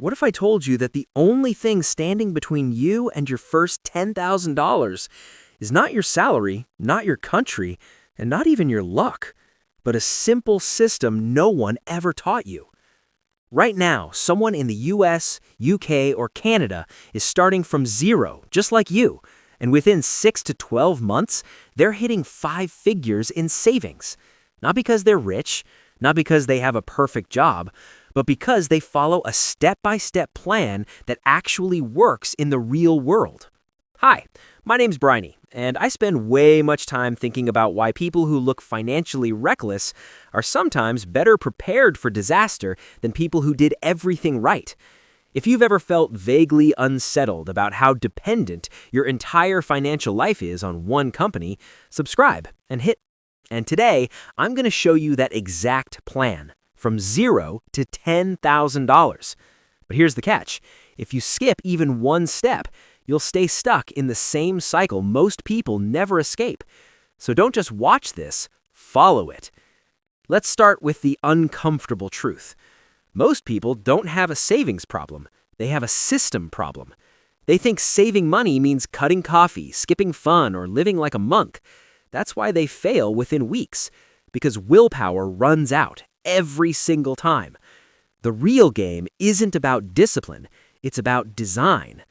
What if I told you that the only thing standing between you and your first $10,000 is not your salary, not your country, and not even your luck, but a simple system no one ever taught you? Right now, someone in the US, UK, or Canada is starting from zero, just like you, and within 6 to 12 months, they're hitting 5 figures in savings. Not because they're rich, not because they have a perfect job, but because they follow a step-by-step plan that actually works in the real world. Hi, my name's Bryony, and I spend way much time thinking about why people who look financially reckless are sometimes better prepared for disaster than people who did everything right. If you've ever felt vaguely unsettled about how dependent your entire financial life is on one company, subscribe and hit. And today, I'm going to show you that exact plan, from $0 to $10,000. But here's the catch. If you skip even one step, you'll stay stuck in the same cycle most people never escape. So don't just watch this, follow it. Let's start with the uncomfortable truth. Most people don't have a savings problem. They have a system problem. They think saving money means cutting coffee, skipping fun, or living like a monk. That's why they fail within weeks, because willpower runs out every single time. The real game isn't about discipline, it's about design.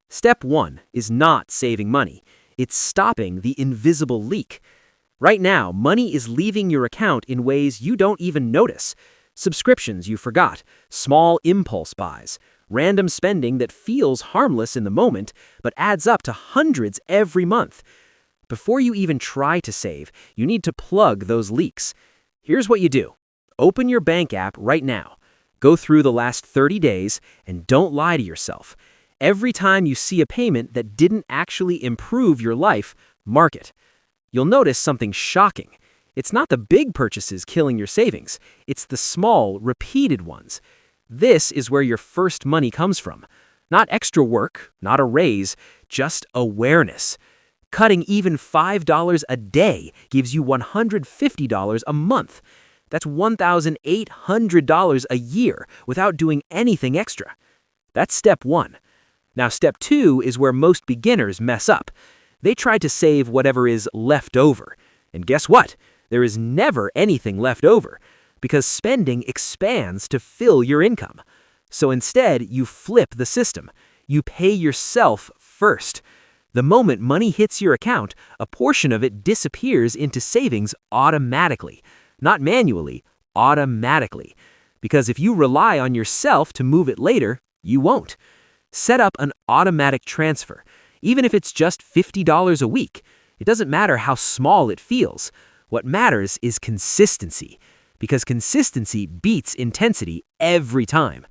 Step 1 is not saving money. It's stopping the invisible leak. Right now, money is leaving your account in ways you don't even notice. Subscriptions you forgot, small impulse buys, random spending that feels harmless in the moment but adds up to hundreds every month. Before you even try to save, you need to plug those leaks. Here's what you do. Open your bank app right now. Go through the last 30 days and don't lie to yourself. Every time you see a payment that didn't actually improve your life, mark it. You'll notice something shocking. It's not the big purchases killing your savings. It's the small, repeated ones. This is where your first money comes from. Not extra work, not a raise, just awareness. Cutting even $5 a day gives you $150 a month. That's $1,800 a year without doing anything extra. That's step 1. Now, step 2 is where most beginners mess up. They try to save whatever is left over. And guess what? There is never anything left over, because spending expands to fill your income. So instead, you flip the system. You pay yourself first. The moment money hits your account, a portion of it disappears into savings automatically. Not manually, automatically. Because if you rely on yourself to move it later, you won't. Set up an automatic transfer, even if it's just $50 a week. It doesn't matter how small it feels. What matters is consistency, because consistency beats intensity every time.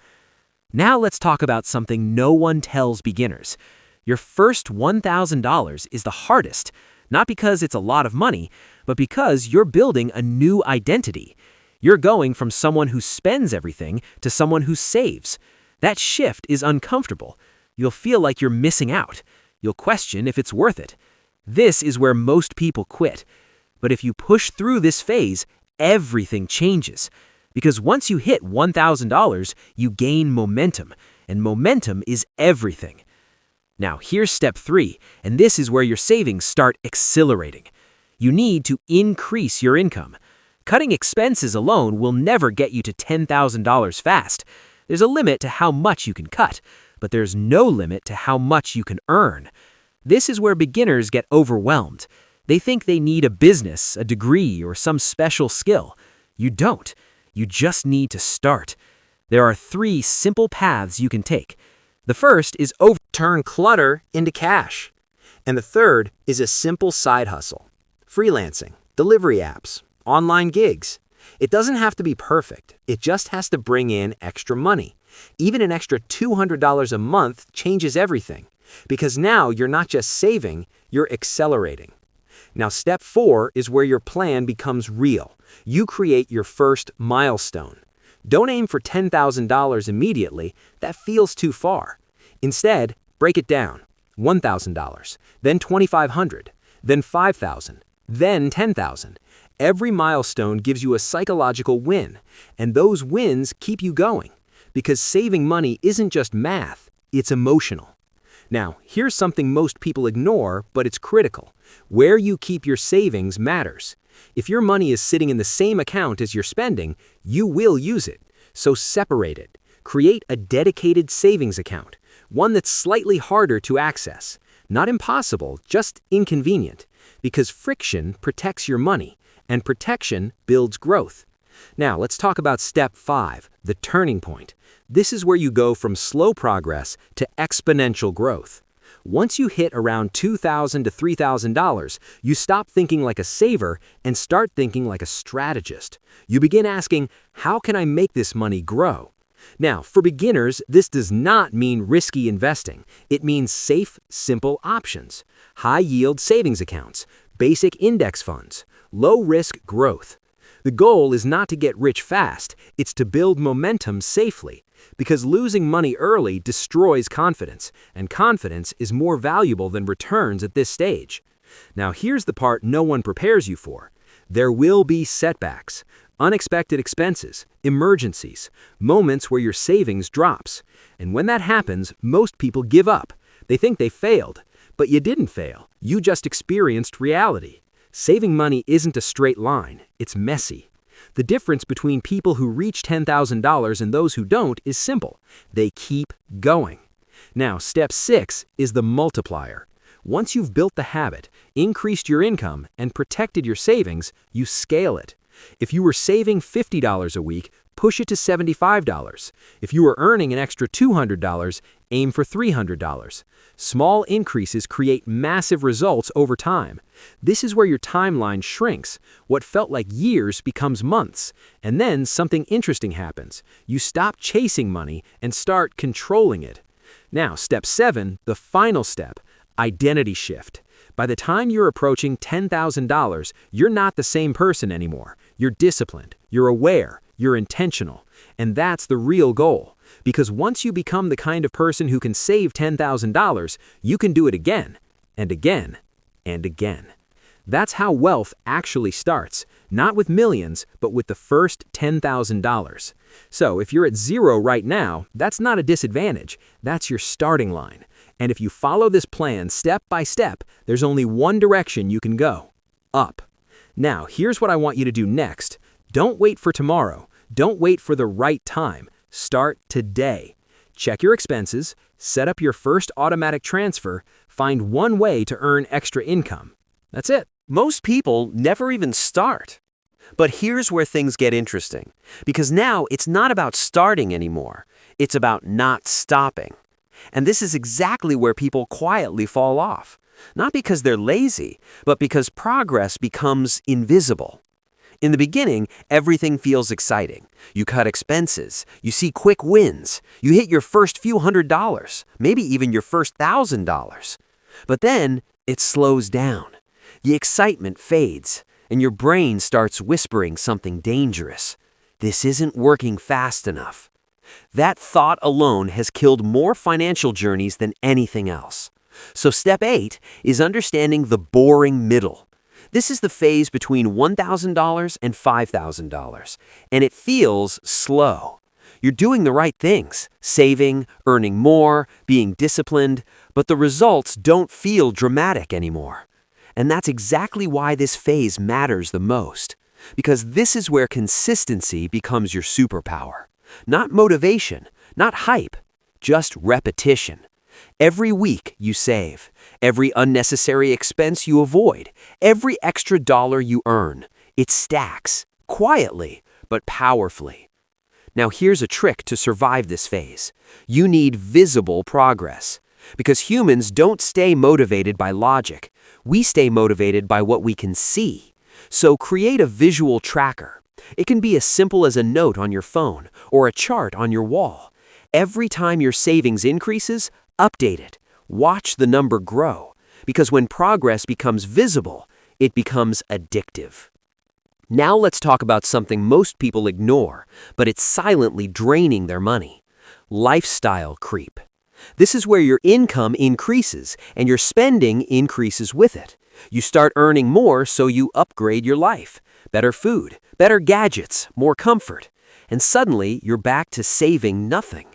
Now let's talk about something no one tells beginners. Your first $1,000 is the hardest, not because it's a lot of money, but because you're building a new identity. You're going from someone who spends everything to someone who saves. That shift is uncomfortable. You'll feel like you're missing out. You'll question if it's worth it. This is where most people quit. But if you push through this phase, everything changes. Because once you hit $1,000, you gain momentum, and momentum is everything. Now, here's step 3, and this is where your savings start accelerating. You need to increase your income. Cutting expenses alone will never get you to $10,000 fast. There's a limit to how much you can cut, but there's no limit to how much you can earn. This is where beginners get overwhelmed. They think they need a business, a degree, or some special skill. You don't. You just need to start. There are 3 simple paths you can take. The first is turn clutter into cash. And the third is a simple side hustle. Freelancing, delivery apps, online gigs. It doesn't have to be perfect. It just has to bring in extra money. Even an extra $200 a month changes everything. Because now you're not just saving, you're accelerating. Now, step 4 is where your plan becomes real. You create your first milestone. Don't aim for $10,000 immediately. That feels too far. Instead, break it down. $1,000, then $2,500, then $5,000, then $10,000. Every milestone gives you a psychological win, and those wins keep you going. Because saving money isn't just math, it's emotional. Now, here's something most people ignore, but it's critical. Where you keep your savings matters. If your money is sitting in the same account as you're spending, you will use it. So separate it. Create a dedicated savings account, one that's slightly harder to access. Not impossible, just inconvenient. Because friction protects your money, and protection builds growth. Now, let's talk about step 5, the turning point. This is where you go from slow progress to exponential growth. Once you hit around $2,000 to $3,000, you stop thinking like a saver and start thinking like a strategist. You begin asking, how can I make this money grow? Now, for beginners, this does not mean risky investing. It means safe, simple options. High-yield savings accounts, basic index funds, low-risk growth. The goal is not to get rich fast, it's to build momentum safely. Because losing money early destroys confidence, and confidence is more valuable than returns at this stage. Now here's the part no one prepares you for. There will be setbacks, unexpected expenses, emergencies, moments where your savings drops. And when that happens, most people give up. They think they failed. But you didn't fail. You just experienced reality. Saving money isn't a straight line. It's messy. The difference between people who reach $10,000 and those who don't is simple. They keep going. Now, step 6 is the multiplier. Once you've built the habit, increased your income, and protected your savings, you scale it. If you were saving $50 a week, push it to $75. If you were earning an extra $200, aim for $300. Small increases create massive results over time. This is where your timeline shrinks. What felt like years becomes months. And then something interesting happens. You stop chasing money and start controlling it. Now, step 7, the final step, identity shift. By the time you're approaching $10,000, you're not the same person anymore. You're disciplined, you're aware, you're intentional. And that's the real goal. Because once you become the kind of person who can save $10,000, you can do it again, and again, and again. That's how wealth actually starts, not with millions, but with the first $10,000. So if you're at zero right now, that's not a disadvantage, that's your starting line. And if you follow this plan step by step, there's only one direction you can go: up. Now, here's what I want you to do next. Don't wait for tomorrow. Don't wait for the right time. Start today. Check your expenses, set up your first automatic transfer, find one way to earn extra income. That's it. Most people never even start. But here's where things get interesting. Because now it's not about starting anymore. It's about not stopping. And this is exactly where people quietly fall off. Not because they're lazy, but because progress becomes invisible. In the beginning, everything feels exciting. You cut expenses, you see quick wins, you hit your first few $100s, maybe even your first $1,000. But then, it slows down. The excitement fades, and your brain starts whispering something dangerous. This isn't working fast enough. That thought alone has killed more financial journeys than anything else. So step 8 is understanding the boring middle. This is the phase between $1,000 and $5,000, and it feels slow. You're doing the right things, saving, earning more, being disciplined, but the results don't feel dramatic anymore. And that's exactly why this phase matters the most, because this is where consistency becomes your superpower. Not motivation, not hype, just repetition. Every week you save, every unnecessary expense you avoid, every extra dollar you earn, it stacks, quietly but powerfully. Now here's a trick to survive this phase. You need visible progress. Because humans don't stay motivated by logic. We stay motivated by what we can see. So create a visual tracker. It can be as simple as a note on your phone or a chart on your wall. Every time your savings increases, update it. Watch the number grow. Because when progress becomes visible, it becomes addictive. Now let's talk about something most people ignore, but it's silently draining their money. Lifestyle creep. This is where your income increases and your spending increases with it. You start earning more, so you upgrade your life. Better food, better gadgets, more comfort. and suddenly you're back to saving nothing.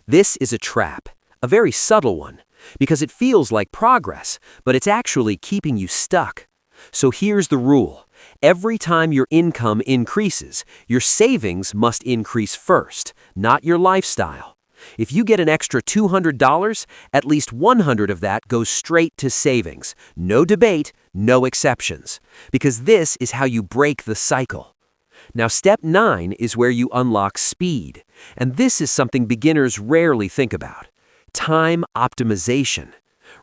This is a trap, a very subtle one, because it feels like progress, but it's actually keeping you stuck. So here's the rule. Every time your income increases, your savings must increase first, not your lifestyle. If you get an extra $200, at least $100 of that goes straight to savings. No debate, no exceptions. Because this is how you break the cycle. Now, step 9 is where you unlock speed. And this is something beginners rarely think about. Time optimization.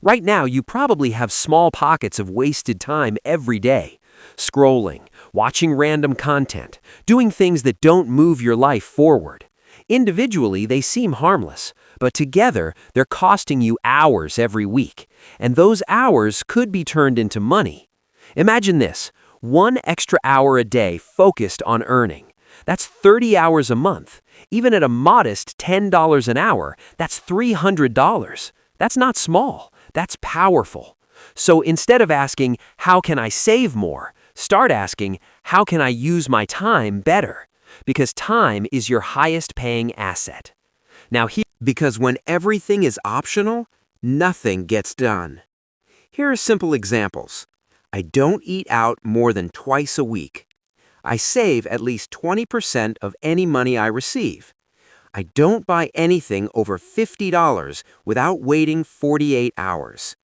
Right now, you probably have small pockets of wasted time every day. Scrolling, watching random content, doing things that don't move your life forward. Individually, they seem harmless, but together, they're costing you hours every week, and those hours could be turned into money. Imagine this, 1 extra hour a day focused on earning. That's 30 hours a month. Even at a modest $10 an hour, that's $300. That's not small, that's powerful. So instead of asking, how can I save more? Start asking, how can I use my time better? Because time is your highest paying asset. Because when everything is optional, nothing gets done. Here are simple examples. I don't eat out more than twice a week. I save at least 20% of any money I receive. I don't buy anything over $50 without waiting 48 hours.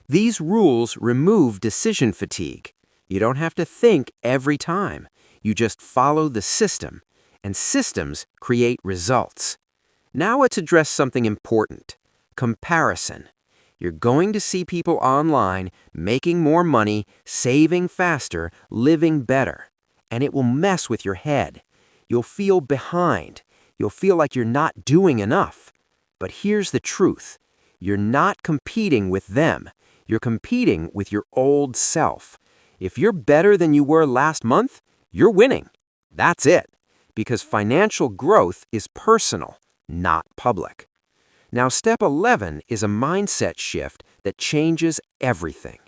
These rules remove decision fatigue. You don't have to think every time. You just follow the system, and systems create results. Now let's address something important: comparison. You're going to see people online making more money, saving faster, living better. And it will mess with your head. You'll feel behind. You'll feel like you're not doing enough. But here's the truth. You're not competing with them. You're competing with your old self. If you're better than you were last month, you're winning. That's it. Because financial growth is personal, not public. Now, step 11 is a mindset shift that changes everything.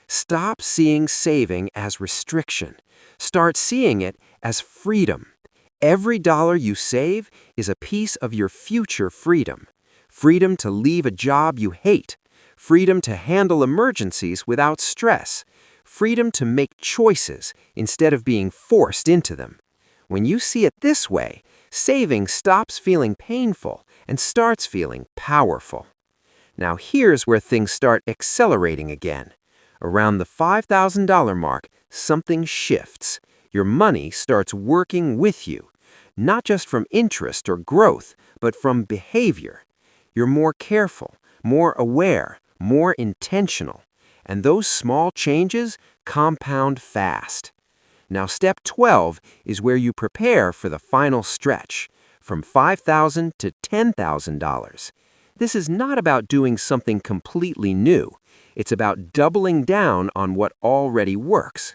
Stop seeing saving as restriction. Start seeing it as freedom. Every dollar you save is a piece of your future freedom. Freedom to leave a job you hate. Freedom to handle emergencies without stress. Freedom to make choices instead of being forced into them. When you see it this way, saving stops feeling painful and starts feeling powerful. Now here's where things start accelerating again. Around the $5,000 mark, something shifts. Your money starts working with you, not just from interest or growth, but from behavior. You're more careful, more aware, more intentional, and those small changes compound fast. Now, step 12 is where you prepare for the final stretch, from $5,000 to $10,000. This is not about doing something completely new. It's about doubling down on what already works.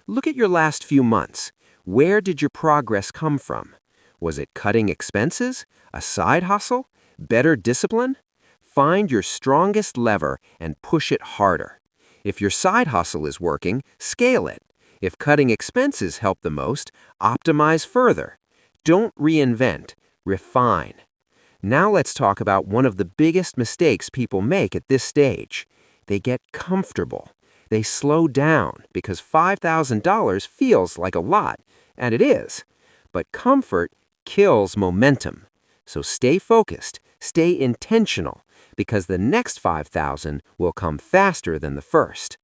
Look at your last few months. Where did your progress come from? Was it cutting expenses? A side hustle? Better discipline? Find your strongest lever and push it harder. If your side hustle is working, scale it. If cutting expenses help the most, optimize further. Don't reinvent, refine. Now let's talk about one of the biggest mistakes people make at this stage. They get comfortable. They slow down because $5,000 feels like a lot, and it is. But comfort kills momentum. So stay focused, stay intentional, because the next $5,000 will come faster than the first.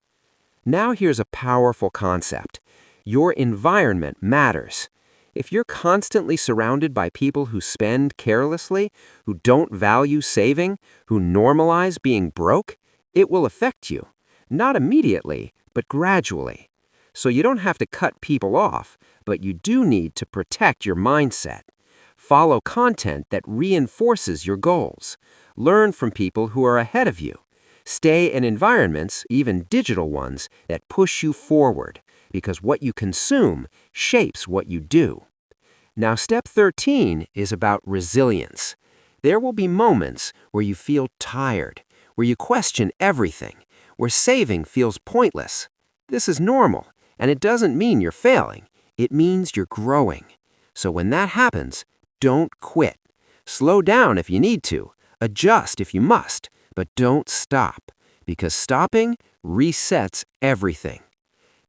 Now here's a powerful concept. Your environment matters. If you're constantly surrounded by people who spend carelessly, who don't value saving, who normalize being broke, it will affect you. Not immediately, but gradually. So you don't have to cut people off, but you do need to protect your mindset. Follow content that reinforces your goals. Learn from people who are ahead of you. Stay in environments, even digital ones, that push you forward, because what you consume shapes what you do. Now, step 13 is about resilience. There will be moments where you feel tired, where you question everything, where saving feels pointless. This is normal, and it doesn't mean you're failing. It means you're growing. So when that happens, don't quit. Slow down if you need to, adjust if you must, but don't stop, because stopping resets everything.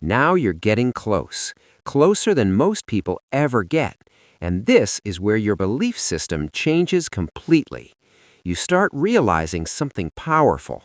Now you're getting close, closer than most people ever get, and this is where your belief system changes completely. You start realizing something powerful.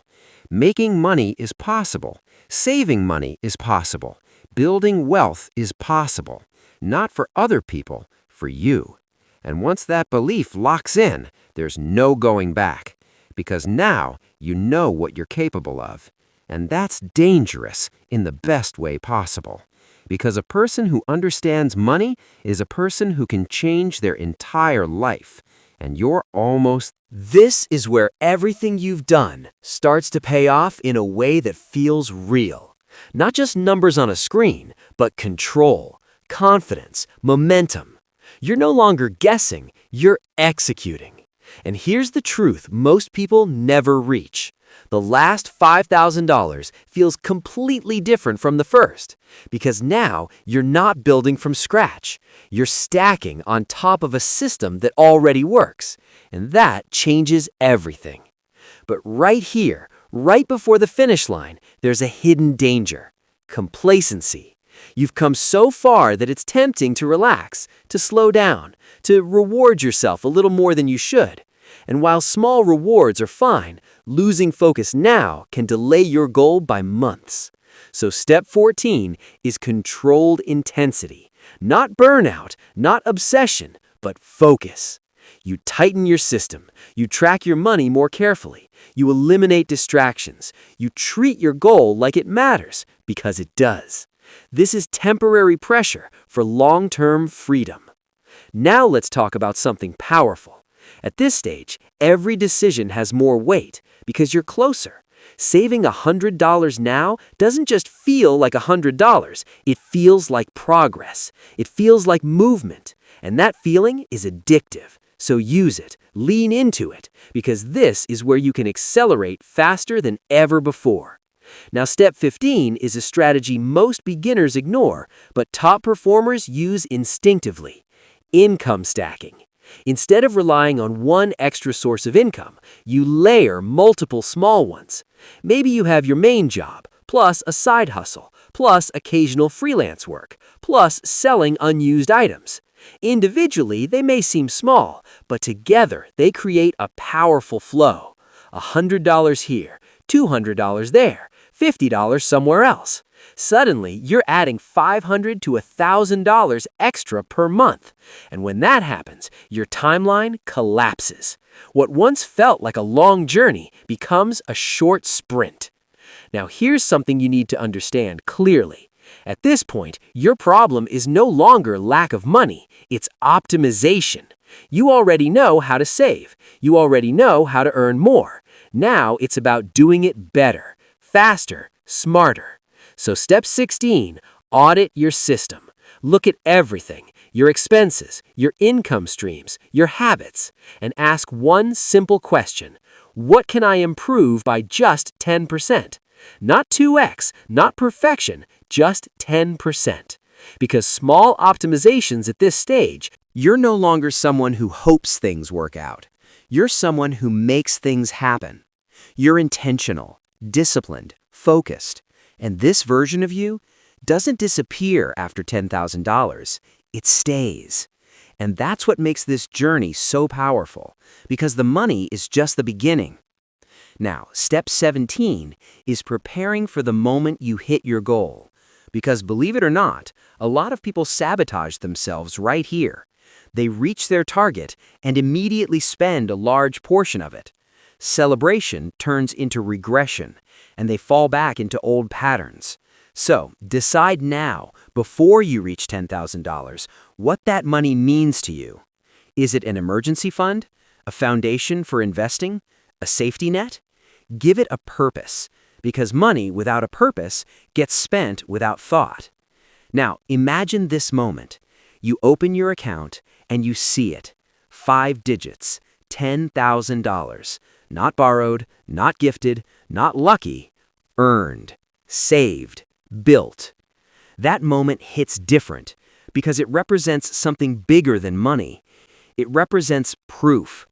Making money is possible. Saving money is possible. Building wealth is possible. Not for other people, for you. And once that belief locks in, there's no going back. Because now you know what you're capable of. And that's dangerous in the best way possible. Because a person who understands money is a person who can change their entire life. And you're almost This is where everything you've done starts to pay off in a way that feels real. Not just numbers on a screen, but control, confidence, momentum. You're no longer guessing, you're executing. And here's the truth most people never reach. The last $5,000 feels completely different from the first, because now you're not building from scratch. You're stacking on top of a system that already works, and that changes everything. But right here, right before the finish line, there's a hidden danger: complacency. You've come so far that it's tempting to relax, to slow down, to reward yourself a little more than you should. And while small rewards are fine, losing focus now can delay your goal by months. So step 14 is controlled intensity. Not burnout, not obsession, but focus. You tighten your system. You track your money more carefully. You eliminate distractions. You treat your goal like it matters, because it does. This is temporary pressure for long-term freedom. Now let's talk about something powerful. At this stage, every decision has more weight because you're closer. Saving $100 now doesn't just feel like $100, it feels like progress. It feels like movement. And that feeling is addictive. So use it, lean into it, because this is where you can accelerate faster than ever before. Now, step 15 is a strategy most beginners ignore, but top performers use instinctively: income stacking. Instead of relying on one extra source of income, you layer multiple small ones. Maybe you have your main job, plus a side hustle, plus occasional freelance work, plus selling unused items. Individually, they may seem small, but together they create a powerful flow. $100 here, $200 there, $50 somewhere else. Suddenly, you're adding $500 to $1,000 extra per month. And when that happens, your timeline collapses. What once felt like a long journey becomes a short sprint. Now, here's something you need to understand clearly. At this point, your problem is no longer lack of money, it's optimization. You already know how to save. You already know how to earn more. Now it's about doing it better, faster, smarter. So step 16, audit your system. Look at everything: your expenses, your income streams, your habits, and ask one simple question: what can I improve by just 10%? Not 2x, not perfection, just 10%. Because small optimizations at this stage, you're no longer someone who hopes things work out. You're someone who makes things happen. You're intentional, disciplined, focused. And this version of you doesn't disappear after $10,000. It stays. And that's what makes this journey so powerful, because the money is just the beginning. Now, step 17 is preparing for the moment you hit your goal. Because believe it or not, a lot of people sabotage themselves right here. They reach their target and immediately spend a large portion of it. Celebration turns into regression, and they fall back into old patterns. So, decide now, before you reach $10,000, what that money means to you. Is it an emergency fund? A foundation for investing? A safety net? Give it a purpose, because money without a purpose gets spent without thought. Now, imagine this moment. You open your account and you see it. 5 digits, $10,000. Not borrowed, not gifted, not lucky. Earned, saved, built. That moment hits different, because it represents something bigger than money. It represents proof.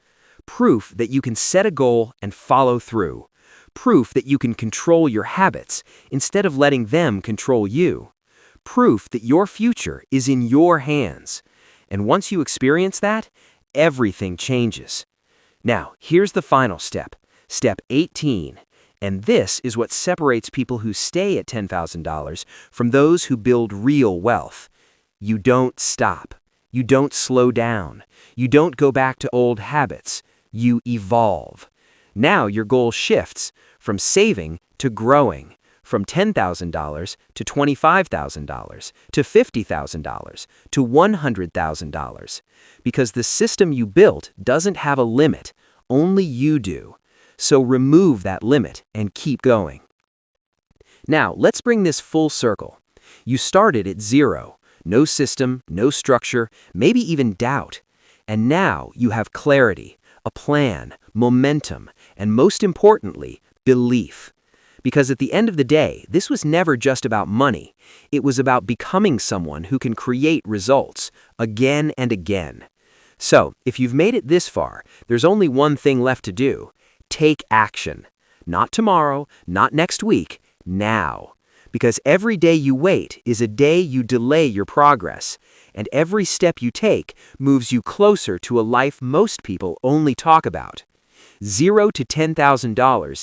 Proof that you can set a goal and follow through. Proof that you can control your habits instead of letting them control you. Proof that your future is in your hands. And once you experience that, everything changes. Now, here's the final step, step 18. And this is what separates people who stay at $10,000 from those who build real wealth. You don't stop. You don't slow down. You don't go back to old habits. You evolve. Now your goal shifts from saving to growing, from $10,000 to $25,000 to $50,000 to $100,000. Because the system you built doesn't have a limit, only you do. So remove that limit and keep going. Now, let's bring this full circle. You started at zero. No system, no structure, maybe even doubt. And now you have clarity, a plan, momentum, and most importantly, belief. Because at the end of the day, this was never just about money. It was about becoming someone who can create results again and again. So, if you've made it this far, there's only one thing left to do. Take action. Not tomorrow, not next week, now. Because every day you wait is a day you delay your progress, and every step you take moves you closer to a life most people only talk about. $0 to $10,000